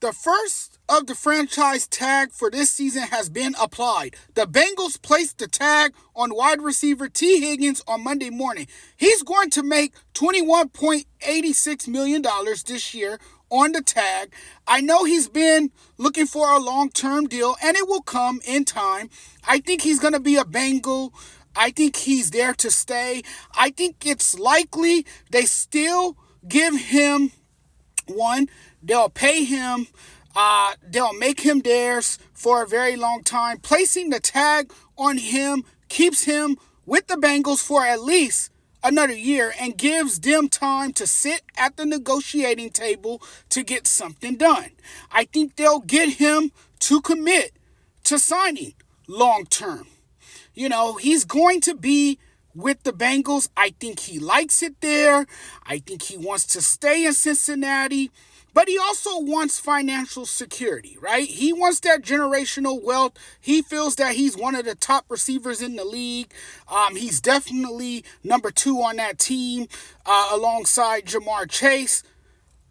The first of the franchise tag for this season has been applied. The Bengals placed the tag on wide receiver Tee Higgins on Monday morning. He's going to make $21.86 million this year on the tag. I know he's been looking for a long-term deal, and it will come in time. I think he's going to be a Bengal. I think he's there to stay. I think it's likely they still give him one. They'll pay him. They'll make him theirs for a very long time. Placing the tag on him keeps him with the Bengals for at least another year and gives them time to sit at the negotiating table to get something done. I think they'll get him to commit to signing long term. He's going to be with the Bengals. I think he likes it there. I think he wants to stay in Cincinnati. But he also wants financial security, right? He wants that generational wealth. He feels that he's one of the top receivers in the league. He's definitely number 2 on that team alongside Jamar Chase.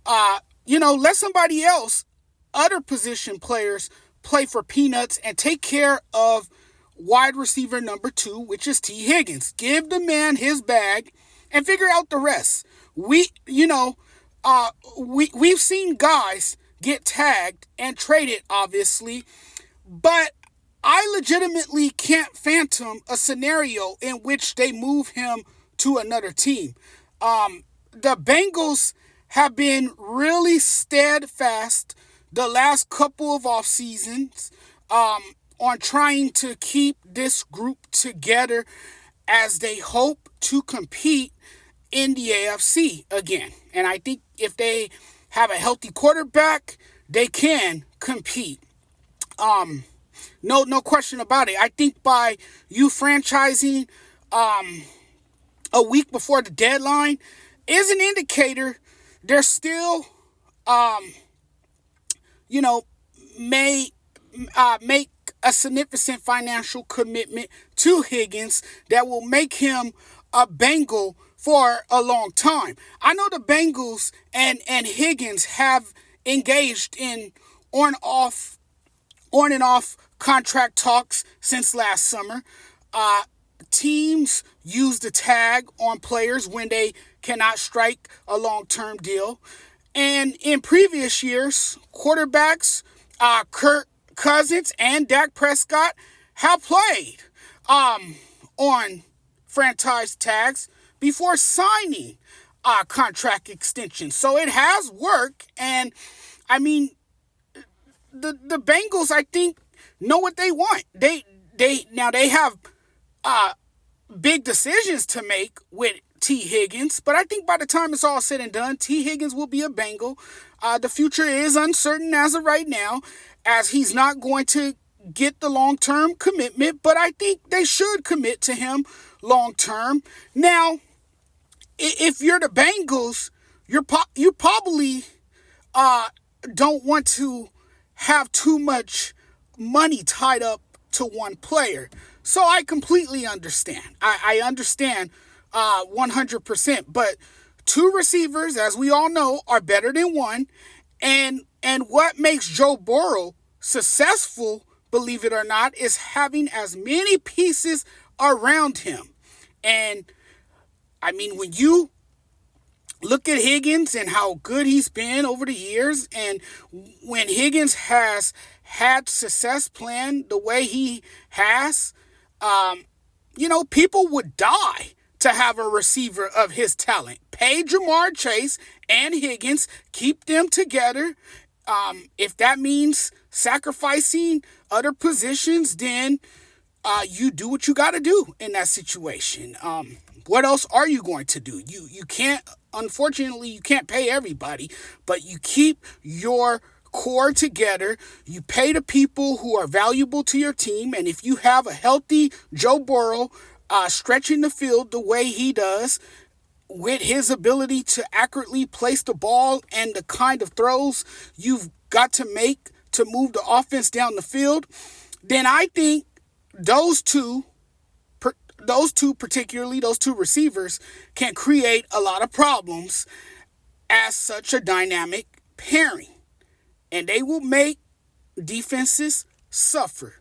Let somebody else, other position players, play for peanuts and take care of wide receiver number 2, which is Tee Higgins. Give the man his bag and figure out the rest. We've seen guys get tagged and traded, obviously, but I legitimately can't fathom a scenario in which they move him to another team. The Bengals have been really steadfast the last couple of off seasons on trying to keep this group together as they hope to compete in the AFC again. And I think if they have a healthy quarterback, they can compete. No question about it. I think by you franchising a week before the deadline is an indicator they're still may make a significant financial commitment to Higgins that will make him a Bengal for a long time. I know the Bengals and Higgins have engaged in on and off contract talks since last summer. Teams use the tag on players when they cannot strike a long-term deal. And in previous years, quarterbacks, Kirk Cousins and Dak Prescott have played on franchise tags before signing contract extensions. So it has worked. And I mean, the Bengals, I think, know what they want. They have big decisions to make with Tee Higgins, but I think by the time it's all said and done, Tee Higgins will be a Bengal. The future is uncertain as of right now, as he's not going to get the long-term commitment, but I think they should commit to him long-term. Now, if you're the Bengals, you probably don't want to have too much money tied up to one player. So I completely understand. I understand 100%. But 2 receivers, as we all know, are better than one. And what makes Joe Burrow successful, believe it or not, is having as many pieces around him. And I mean, when you look at Higgins and how good he's been over the years, and when Higgins has had success planned the way he has, people would die to have a receiver of his talent. Pay Jamar Chase and Higgins, keep them together. If that means sacrificing other positions, then you do what you got to do in that situation. What else are you going to do? You can't, unfortunately, you can't pay everybody, but you keep your core together. You pay the people who are valuable to your team. And if you have a healthy Joe Burrow stretching the field the way he does, with his ability to accurately place the ball and the kind of throws you've got to make to move the offense down the field, then I think those two, particularly those 2 receivers, can create a lot of problems as such a dynamic pairing. and they will make defenses suffer.